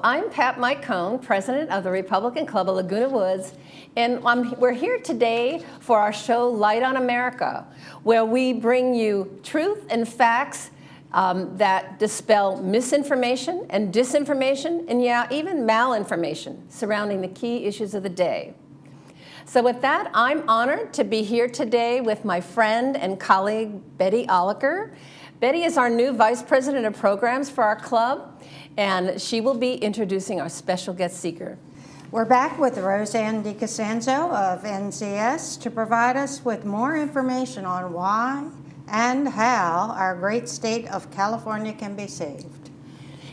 I'm Pat Micone, president of the Republican Club of Laguna Woods, and we're here today for our show Light on America, where we bring you truth and facts that dispel misinformation and disinformation, and even malinformation surrounding the key issues of the day. So with that, I'm honored to be here today with my friend and colleague, Betty Oliker. Betty is our new Vice President of Programs for our club, and she will be introducing our special guest speaker. We're back with Roseann DiCostanzo of NCS to provide us with more information on why and how our great state of California can be saved.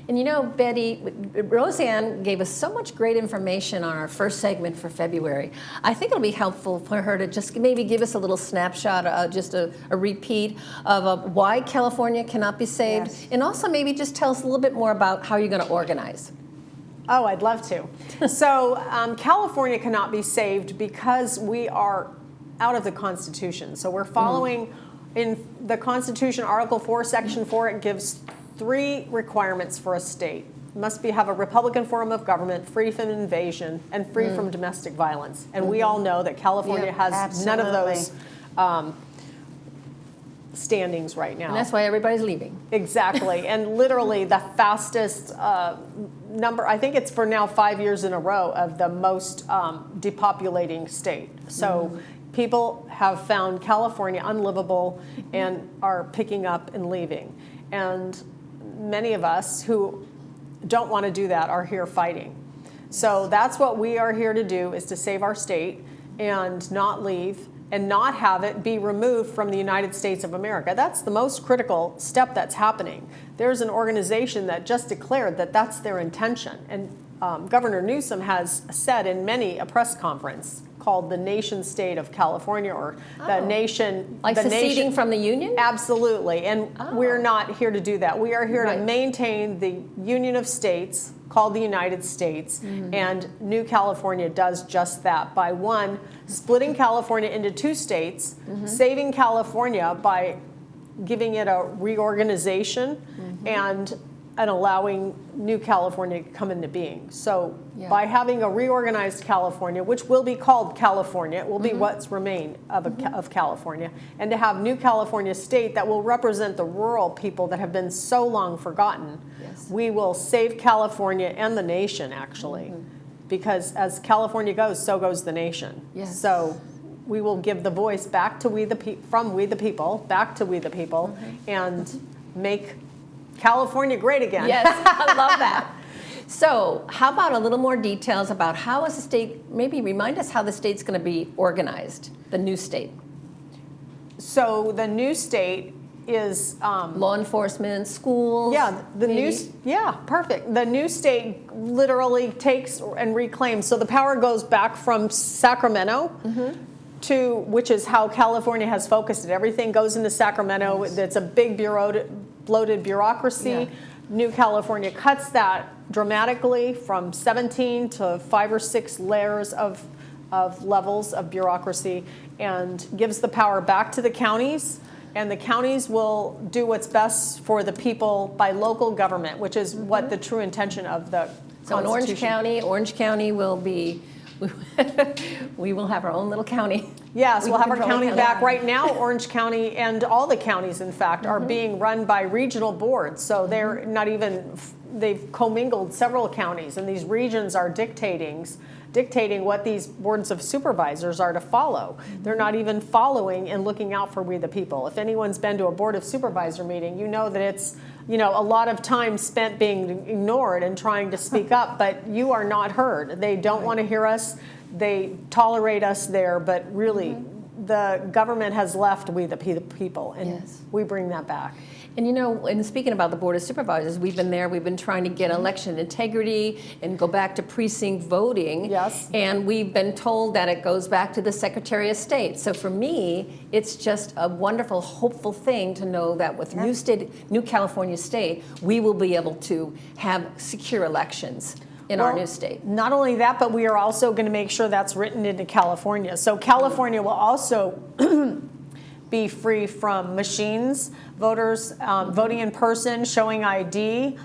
And you know, Betty, Roseann gave us so much great information on our first segment for February. I think it'll be helpful for her to just maybe give us a little snapshot, just a repeat of why California cannot be saved, yes. And also maybe just tell us a little bit more about how you're going to organize. Oh, I'd love to. So California cannot be saved because we are out of the Constitution. So we're following in the Constitution, Article 4, Section 4, it gives 3 requirements for a state. It must have a Republican form of government, free from invasion, and free from domestic violence. And we all know that California has none of those standings right now. And that's why everybody's leaving. Exactly. And literally the fastest number, I think it's for now 5 years in a row, of the most depopulating state. So people have found California unlivable and are picking up and leaving. And many of us who don't want to do that are here fighting. So that's what we are here to do, is to save our state and not leave and not have it be removed from the United States of America. That's the most critical step that's happening. There's an organization that just declared that that's their intention. And Governor Newsom has said in many a press conference called the nation state of California, or the nation. Like seceding from the Union? Absolutely. And we're not here to do that. We are here to maintain the Union of States called the United States. And New California does just that by, one, splitting California into 2 states, saving California by giving it a reorganization and allowing New California to come into being. So by having a reorganized California, which will be called California, it will be what's remained of California, and to have New California state that will represent the rural people that have been so long forgotten, we will save California and the nation, actually, because as California goes, so goes the nation. So we will give the voice back to from we the people, back to we the people, and make California great again. Yes, I love that. So how about a little more details about how is the state, maybe remind us how the state's going to be organized, the new state. So the new state is law enforcement, schools. Yeah, perfect. The new state literally takes and reclaims. So the power goes back from Sacramento to, which is how California has focused it. Everything goes into Sacramento. It's a big bloated bureaucracy. New California cuts that dramatically from 17 to 5 or 6 layers of levels of bureaucracy, and gives the power back to the counties. And the counties will do what's best for the people by local government, which is what the true intention of the So in Orange County will be, we will have our own little county. Yes, we'll have our county back. Right now, Orange County and all the counties, in fact, are being run by regional boards. So they're not even, they've commingled several counties, and these regions are dictating what these boards of supervisors are to follow. They're not even following and looking out for we the people. If anyone's been to a board of supervisor meeting, you know that it's a lot of time spent being ignored and trying to speak up, but you are not heard. They don't want to hear us. They tolerate us there, but really the government has left we the people, and we bring that back. And and speaking about the Board of Supervisors, we've been there, we've been trying to get election integrity and go back to precinct voting. Yes. And we've been told that it goes back to the Secretary of State. So for me, it's just a wonderful, hopeful thing to know that with New California State, we will be able to have secure elections in our new state. Not only that, but we are also going to make sure that's written into California. So California will also be free from machines, voters voting in person, showing ID,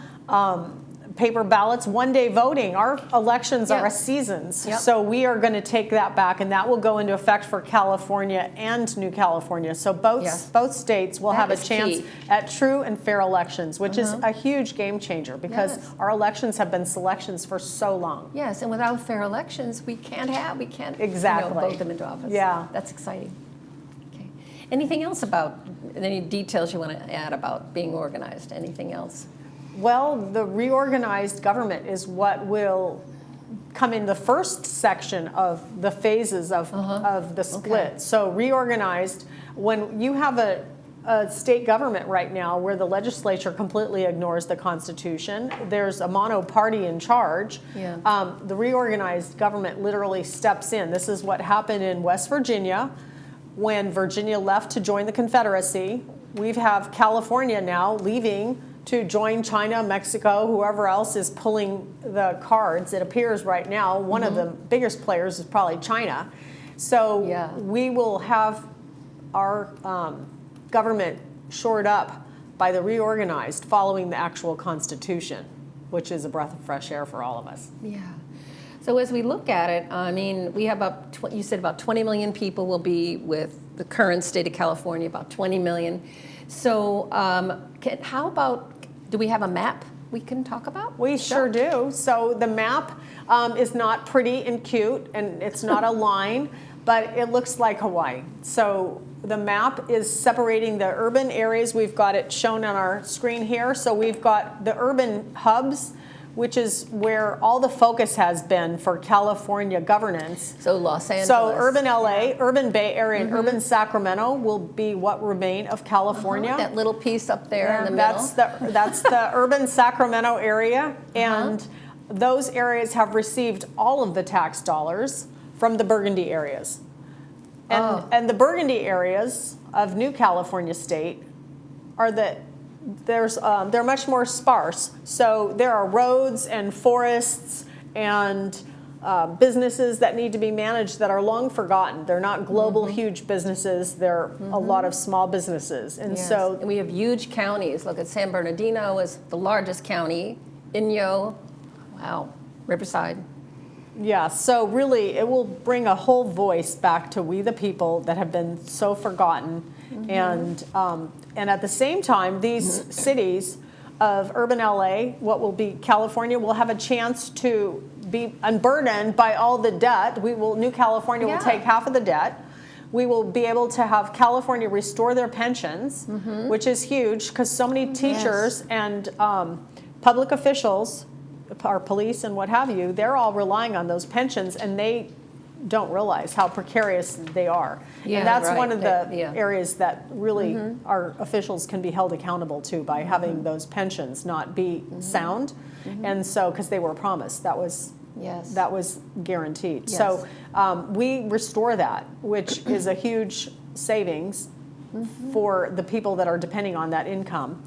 paper ballots, one-day voting. Our elections are Yeah. a seasons. Yep. So we are going to take that back, and that will go into effect for California and New California. So Yes. both states will That have a is chance key. at true and fair elections, which is a huge game changer because Yes. our elections have been selections for so long. Yes, and without fair elections, we can't Exactly. vote them into office. Yeah. That's exciting. Okay. Anything else about, any details you want to add about being organized? Anything else? Well, the reorganized government is what will come in the first section of the phases of the split. Okay. So reorganized, when you have a state government right now where the legislature completely ignores the Constitution, there's a mono party in charge, Yeah. the reorganized government literally steps in. This is what happened in West Virginia when Virginia left to join the Confederacy. We have California now leaving to join China, Mexico, whoever else is pulling the cards. It appears right now one of the biggest players is probably China. So Yeah. we will have our government shored up by the reorganized following the actual Constitution, which is a breath of fresh air for all of us. Yeah. So as we look at it, I mean, we have you said about 20 million people will be with the current state of California, about 20 million. So how about, do we have a map we can talk about? We sure do. So the map is not pretty and cute, and it's not a line, but it looks like Hawaii. So the map is separating the urban areas. We've got it shown on our screen here. So we've got the urban hubs, which is where all the focus has been for California governance. So Los Angeles. So urban LA, urban Bay Area, and urban Sacramento will be what remain of California. That little piece up there in the middle. That's the urban Sacramento area, and those areas have received all of the tax dollars from the Burgundy areas. And the Burgundy areas of New California State are they're much more sparse. So there are roads and forests and businesses that need to be managed that are long forgotten. They're not global huge businesses. They're a lot of small businesses. And Yes. so and we have huge counties. Look at San Bernardino is the largest county. Inyo, wow, Riverside. yeah, so really it will bring a whole voice back to we the people that have been so forgotten. And at the same time, these cities of urban LA, what will be California, will have a chance to be unburdened by all the debt. New California will take half of the debt. We will be able to have California restore their pensions, which is huge because so many teachers and public officials, our police and what have you, they're all relying on those pensions, and they don't realize how precarious they are. Yeah, and that's right. one of the Yeah. areas that really our officials can be held accountable to by having those pensions not be sound. And so, because they were promised, that was Yes. guaranteed. Yes. So we restore that, which is a huge savings for the people that are depending on that income.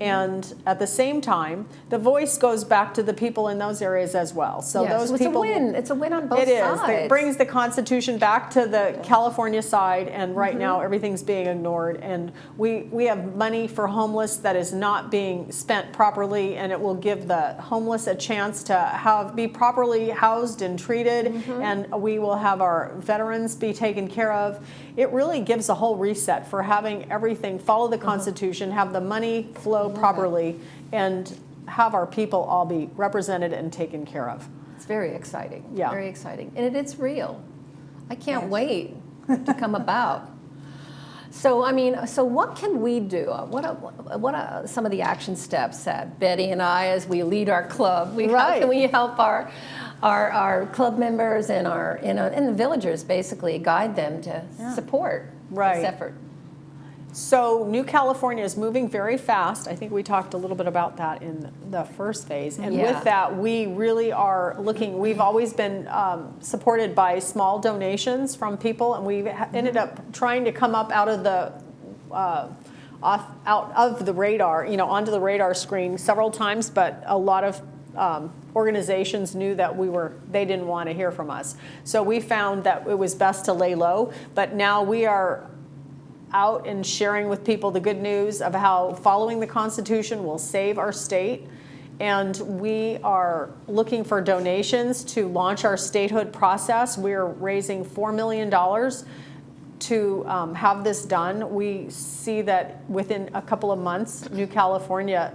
And at the same time, the voice goes back to the people in those areas as well. So Yes, those so it's people. a win. It's a win on both It is. sides. It brings the Constitution back to the California side, and right now everything's being ignored. And we have money for homeless that is not being spent properly, and it will give the homeless a chance to be properly housed and treated, and we will have our veterans be taken care of. It really gives a whole reset for having everything follow the Constitution, have the money flow properly, and have our people all be represented and taken care of. It's very exciting. Yeah. Very exciting. And it's real. I can't wait to come about. So, I mean, so what can we do? What are some of the action steps that Betty and I, as we lead our club, how can we help our club members and and the villagers basically guide them to support this effort? So New California is moving very fast. I think we talked a little bit about that in the first phase. And with that, we really are looking, we've always been supported by small donations from people, and we've ended up trying to come up out of the out of the radar, onto the radar screen several times, but a lot of organizations knew that they didn't want to hear from us. So we found that it was best to lay low, but now we are out and sharing with people the good news of how following the Constitution will save our state And we are looking for donations to launch our statehood process. We're raising $4 million to have this done. We see that within a couple of months, New California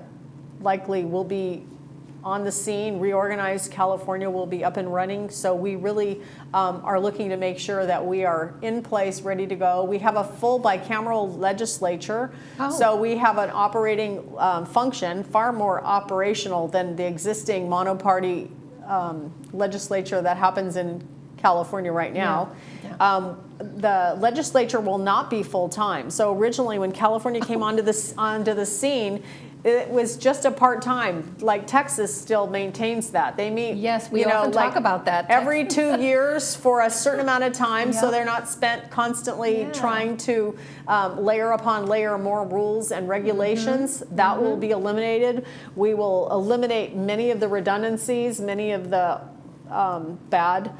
likely will be on the scene. Reorganized California will be up and running. So we really are looking to make sure that we are in place, ready to go. We have a full bicameral legislature. So we have an operating function, far more operational than the existing monoparty legislature that happens in California right now. The legislature will not be full-time. So originally when California came onto the scene, it was just a part-time. Like Texas still maintains that. They meet, yes, we often talk about that. Every 2 years for a certain amount of time, so they're not spent constantly trying to layer upon layer more rules and regulations. That will be eliminated. We will eliminate many of the redundancies, many of the bad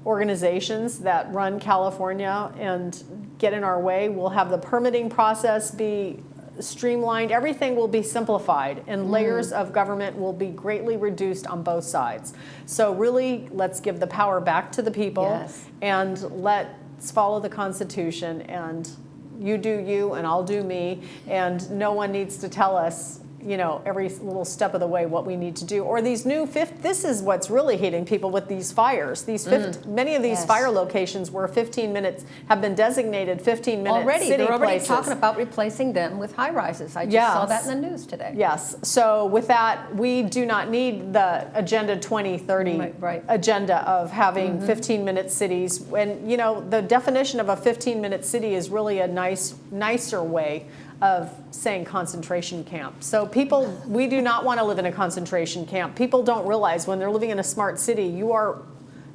organizations that run California and get in our way. We'll have the permitting process be streamlined. Everything will be simplified, and layers of government will be greatly reduced on both sides. So really, let's give the power back to the people, and let's follow the Constitution, and you do you and I'll do me, and no one needs to tell us, you know, every little step of the way what we need to do. Or these new this is what's really hitting people with these fires. These many of these fire locations where 15 minutes have been designated 15-minute city they're already places. talking about replacing them with high-rises. I just saw that in the news today. Yes. So with that, we do not need the Agenda 2030 agenda of having 15-minute cities. And you know, the definition of a 15-minute city is really a nicer way of saying concentration camp. So people, we do not want to live in a concentration camp. People don't realize when they're living in a smart city, you are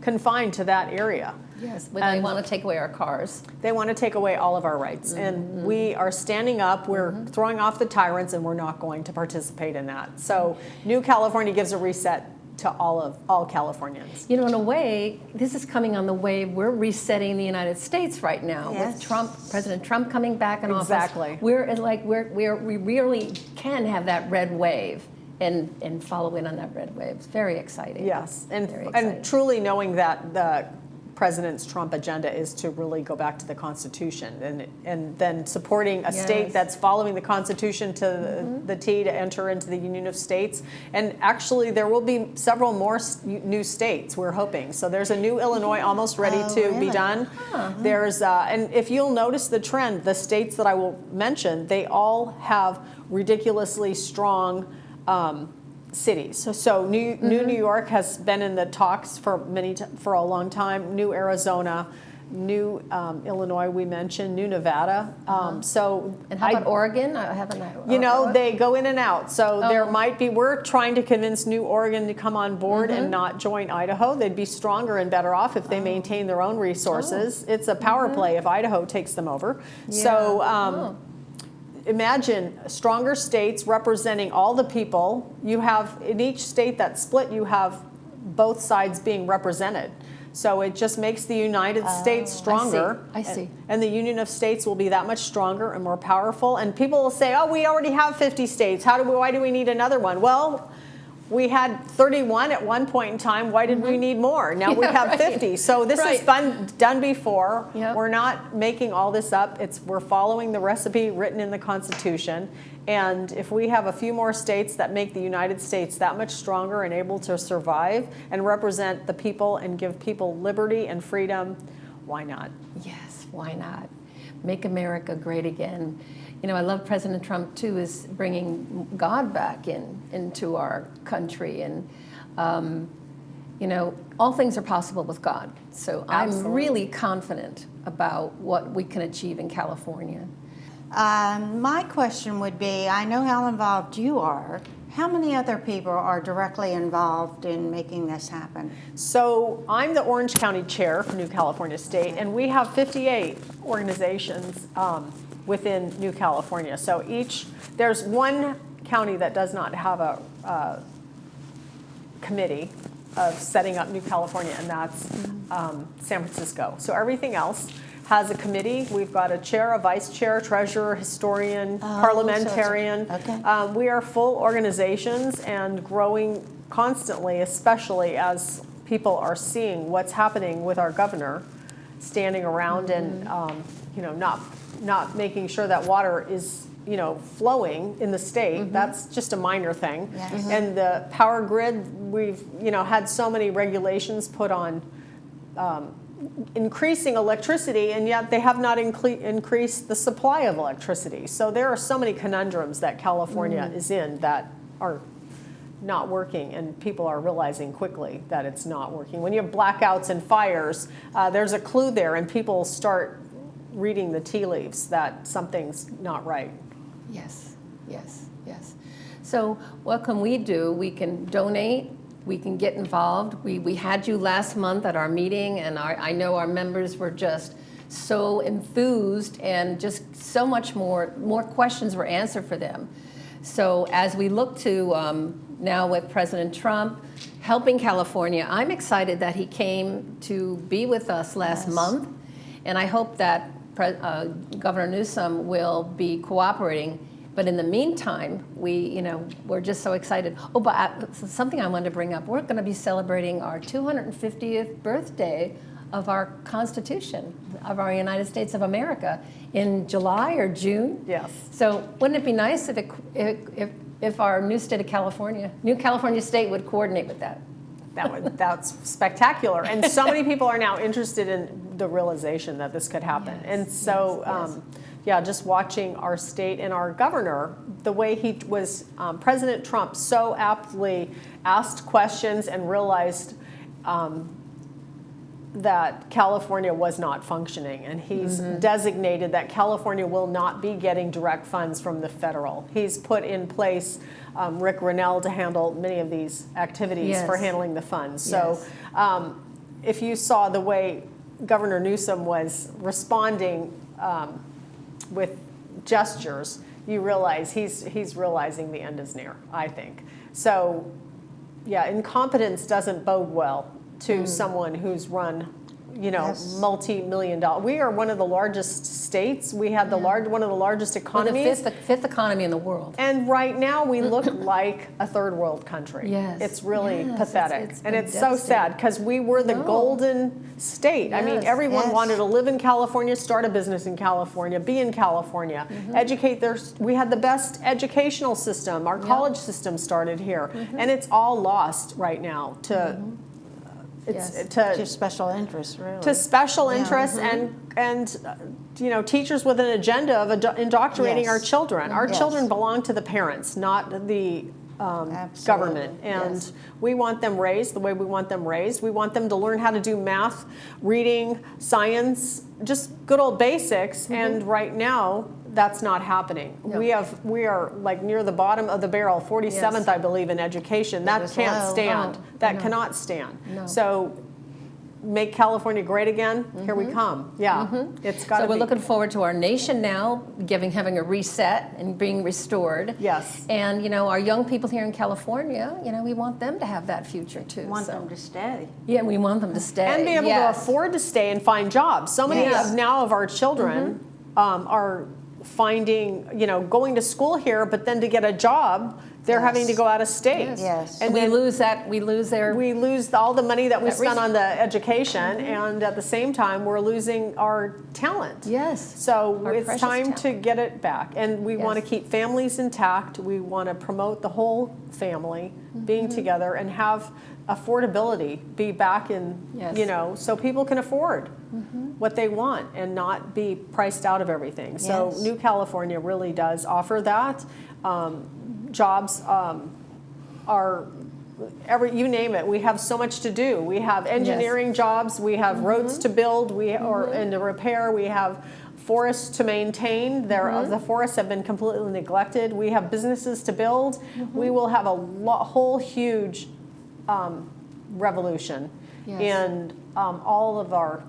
confined to that area. Yes, when they want to take away our cars. They want to take away all of our rights. And we are standing up, we're throwing off the tyrants, and we're not going to participate in that. So New California gives a reset to all Californians. You know, in a way, this is coming on the way we're resetting the United States right now with President Trump coming back in office. We really can have that red wave and follow in on that red wave. It's very exciting. Yes, and truly knowing that the President's Trump agenda is to really go back to the Constitution and then supporting a state that's following the Constitution to the T to enter into the Union of States. And actually there will be several more new states, we're hoping. So there's a new Illinois almost ready to be done. There's and if you'll notice the trend, the states that I will mention, they all have ridiculously strong cities. So new New York has been in the talks for a long time. New Arizona, new Illinois we mentioned, new Nevada. And how about Oregon? You know, they go in and out. So there might be. We're trying to convince New Oregon to come on board and not join Idaho. They'd be stronger and better off if they maintain their own resources. It's a power play if Idaho takes them over. So. Imagine stronger states representing all the people. You have, in each state that's split, you have both sides being represented. So it just makes the United States stronger. I see. And the Union of States will be that much stronger and more powerful. And people will say, oh, we already have 50 states. Why do we need another one? Well, we had 31 at one point in time. Why did we need more? Now we have 50. So this has been done before. We're not making all this up. We're following the recipe written in the Constitution. And if we have a few more states that make the United States that much stronger and able to survive and represent the people and give people liberty and freedom, why not? Yes, why not? Make America great again. You know, I love President Trump, too, is bringing God back into our country. And, you know, all things are possible with God. So I'm really confident about what we can achieve in California. My question would be, I know how involved you are. How many other people are directly involved in making this happen? So I'm the Orange County Chair for New California State, and we have 58 organizations within New California. So there's one county that does not have a committee of setting up New California, and that's San Francisco. So everything else has a committee. We've got a chair, a vice chair, treasurer, historian, parliamentarian. Okay. We are full organizations and growing constantly, especially as people are seeing what's happening with our governor standing around and not making sure that water is flowing in the state. That's just a minor thing. Yes. And the power grid, we've had so many regulations put on increasing electricity, and yet they have not increased the supply of electricity. So there are so many conundrums that California is in that are not working, and people are realizing quickly that it's not working. When you have blackouts and fires, there's a clue there, and people start reading the tea leaves that something's not right. Yes, yes, yes. So what can we do? We can donate. We can get involved. We had you last month at our meeting, and I know our members were just so enthused, and just so much more questions were answered for them. So as we look to now with President Trump helping California, I'm excited that he came to be with us last month, and I hope that Governor Newsom will be cooperating. But in the meantime, we're just so excited. Oh, but something I wanted to bring up. We're going to be celebrating our 250th birthday of our Constitution, of our United States of America, in July or June. Yes. So wouldn't it be nice if our new California state would coordinate with that? That's spectacular. And so many people are now interested in the realization that this could happen. Yes, and so, just watching our state and our governor, the way he was, President Trump so aptly asked questions and realized that California was not functioning. And he's designated that California will not be getting direct funds from the federal. He's put in place Rick Rennell to handle many of these activities for handling the funds. So if you saw the way Governor Newsom was responding with gestures, you realize he's realizing the end is near, I think. So, incompetence doesn't bode well to someone who's run, multi-million-dollar. We are one of the largest states. We have one of the largest economies. We're the fifth economy in the world. And right now we look like a third world country. Yes. It's really pathetic. It's and it's so sad because we were the golden state. I mean, everyone wanted to live in California, start a business in California, be in California, educate we had the best educational system. Our college system started here. And it's all lost right now to to special interests, really. To special interests and teachers with an agenda of indoctrinating our children. Our children belong to the parents, not the government. And we want them raised the way we want them raised. We want them to learn how to do math, reading, science, just good old basics. And right now, that's not happening. No. We are like near the bottom of the barrel, 47th, I believe, in education. That can't stand. That cannot stand. No. So make California great again. Here we come. It's got to be. So we're looking forward to our nation now having a reset and being restored. Yes. And our young people here in California, we want them to have that future too. We want them to stay. Yeah, we want them to stay. And be able to afford to stay and find jobs. So many of our children are finding, going to school here, but then to get a job, they're having to go out of state. Yes. And we lose all the money that we spent on the education, and at the same time, we're losing our talent. Yes. So it's time to get it back. And we want to keep families intact. We want to promote the whole family being together and have affordability be back in, so people can afford what they want and not be priced out of everything. So New California really does offer that. Jobs are you name it. We have so much to do. We have engineering jobs. We have roads to build. And to repair. We have forests to maintain. The forests have been completely neglected. We have businesses to build. We will have a whole huge revolution in all of our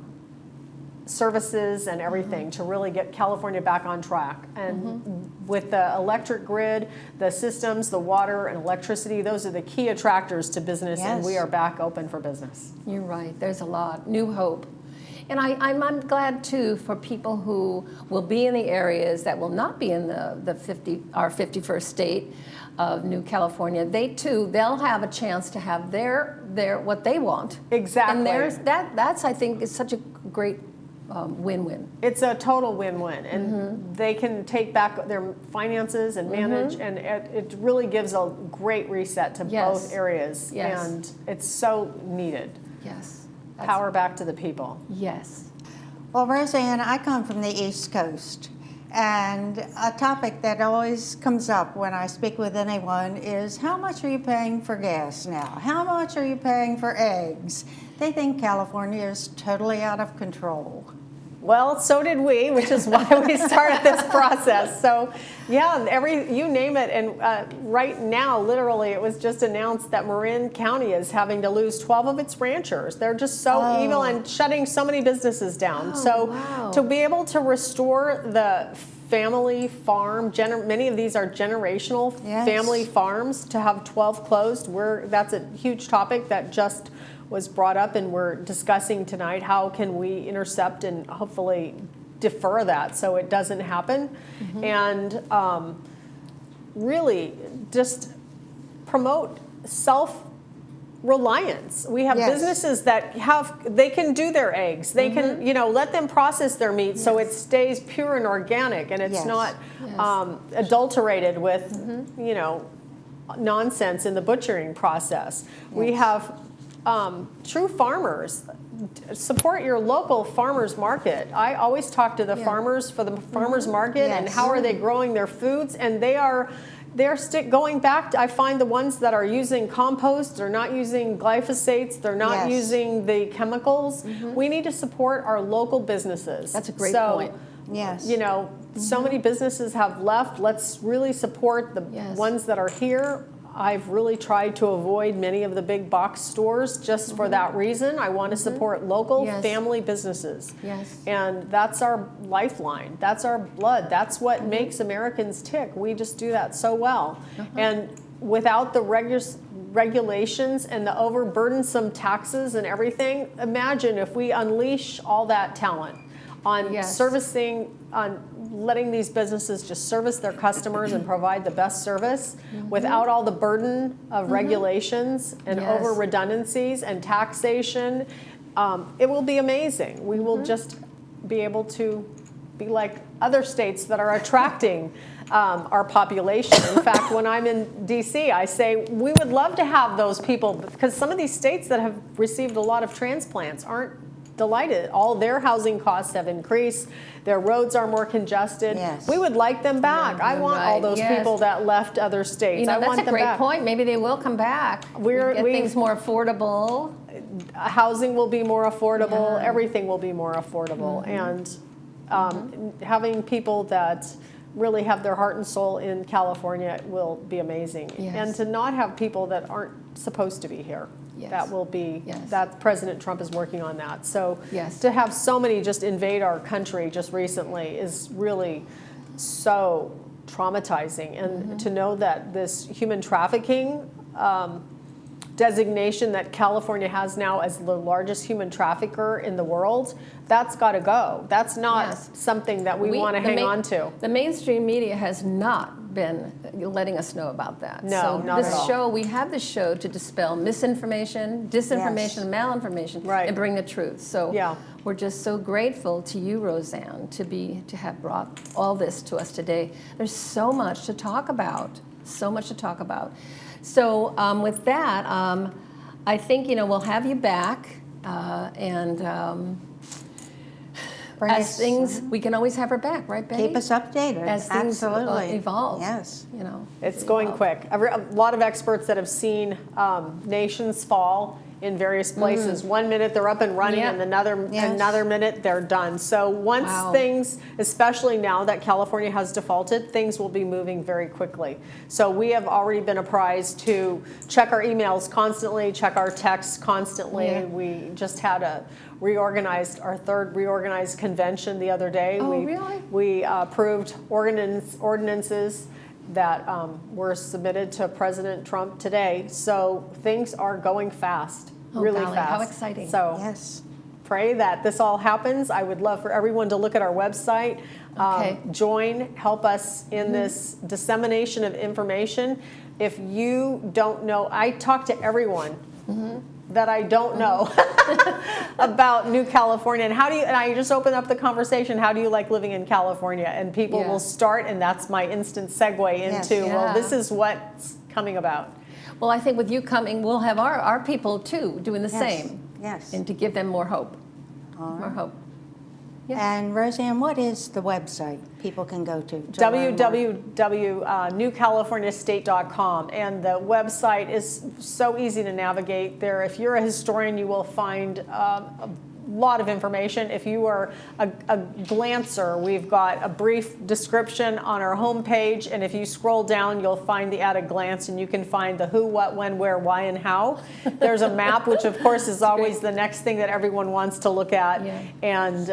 services and everything to really get California back on track. And with the electric grid, the systems, the water and electricity, those are the key attractors to business, and we Yes. are back open for business. You're right. There's a lot. New hope. And I'm glad, too, for people who will be in the areas that will not be in our 51st state of New California. They'll have a chance to have their what they want. Exactly. And that's, I think, is such a great win-win. It's a total win-win, and they can take back their finances and manage, and it really gives a great reset to both areas, and it's so needed. Yes. Power back to the people. Yes. Well, Roseann, I come from the East Coast, and a topic that always comes up when I speak with anyone is, how much are you paying for gas now? How much are you paying for eggs? They think California is totally out of control. Well, so did we, which is why we started this process. So, yeah, you name it. And right now, literally, it was just announced that Marin County is having to lose 12 of its ranchers. They're just so evil and shutting so many businesses down. To be able to restore the family farm, many of these are generational family farms, to have 12 closed, that's a huge topic that just was brought up, and we're discussing tonight how can we intercept and hopefully defer that so it doesn't happen, and really just promote self-reliance. We have businesses that they can do their eggs, they can let them process their meat so it stays pure and organic, and it's not adulterated with nonsense in the butchering process. We have true farmers. Support your local farmers market. I always talk to the farmers for the farmers market and how are they growing their foods, and they're going back to, I find the ones that are using compost, they're not using glyphosates, they're not using the chemicals. We need to support our local businesses. That's a great point. Yes. So many businesses have left. Let's really support the ones that are here. I've really tried to avoid many of the big box stores just for that reason. I want to support local family businesses. Yes. And that's our lifeline. That's our blood. That's what makes Americans tick. We just do that so well. And without the regulations and the overburdensome taxes and everything, imagine if we unleash all that talent on servicing, on letting these businesses just service their customers and provide the best service without all the burden of regulations and over redundancies and taxation. It will be amazing. We will just be able to be like other states that are attracting our population. In fact, when I'm in DC, I say we would love to have those people, because some of these states that have received a lot of transplants aren't delighted. All their housing costs have increased. Their roads are more congested. Yes. We would like them back. I want all those people that left other states. I want them back. That's a great point. Maybe they will come back. We get things more affordable. Housing will be more affordable. Everything will be more affordable. And having people that really have their heart and soul in California will be amazing. And to not have people that aren't supposed to be here. That will be, that President Trump is working on that. So to have so many just invade our country just recently is really so traumatizing. And to know that this human trafficking designation that California has now as the largest human trafficker in the world, that's got to go. That's not something that we want to hang on to. The mainstream media has not been letting us know about that. No, not at all. We have this show to dispel misinformation, disinformation, malinformation, and bring the truth. So we're just so grateful to you, Roseann, to have brought all this to us today. There's so much to talk about, so much to talk about. So with that, I think we'll have you back, and as things, we can always have her back, right, Betty? Keep us updated. As things evolve. Yes. It's going quick. A lot of experts that have seen nations fall in various places. 1 minute they're up and running, Yep. and another minute they're done. So once Wow. things, especially now that California has defaulted, things will be moving very quickly. So we have already been apprised to check our emails constantly, check our texts constantly. Yeah. We just had our third reorganized convention the other day. Oh, really? We approved ordinances that were submitted to President Trump today. So things are going fast, Oh, really golly, fast. how exciting. So Yes. pray that this all happens. I would love for everyone to look at our website, Okay. join, help us in this dissemination of information. If you don't know, I talk to everyone that I don't know about New California, and and I just open up the conversation, how do you like living in California? And people Yeah. will start, and that's my instant segue Yes. into, well, Yeah. this is what's coming about. Well, I think with you coming, we'll have our people too doing the Yes. same. Yes. And to give them more hope. All More right. hope. Yes. And Roseann, what is the website people can go to learn more? www.newcaliforniastate.com, and the website is so easy to navigate there. If you're a historian, you will find a lot of information. If you are a glancer, we've got a brief description on our homepage, and if you scroll down, you'll find the at a glance, and you can find the who, what, when, where, why, and how. There's a map, which of course is always the next thing that everyone wants to look at. Yeah. And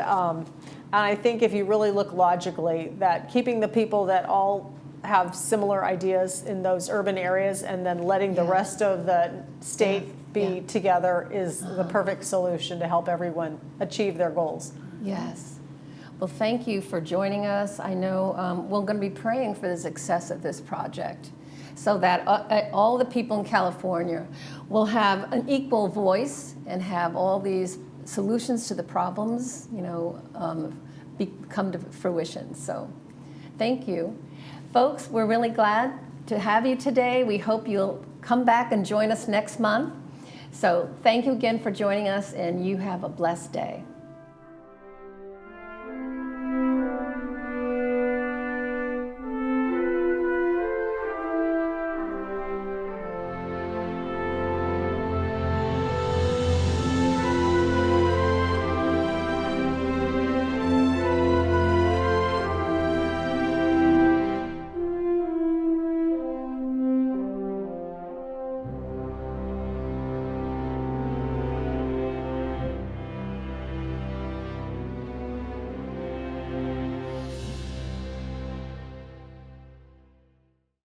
I think if you really look logically, that keeping the people that all have similar ideas in those urban areas and then letting the Yeah. rest of the state be Yeah. together is the perfect solution to help everyone achieve their goals. Yes. Well, thank you for joining us. I know we're going to be praying for the success of this project so that all the people in California will have an equal voice and have all these solutions to the problems, come to fruition. So thank you. Folks, we're really glad to have you today. We hope you'll come back and join us next month. So thank you again for joining us, and you have a blessed day.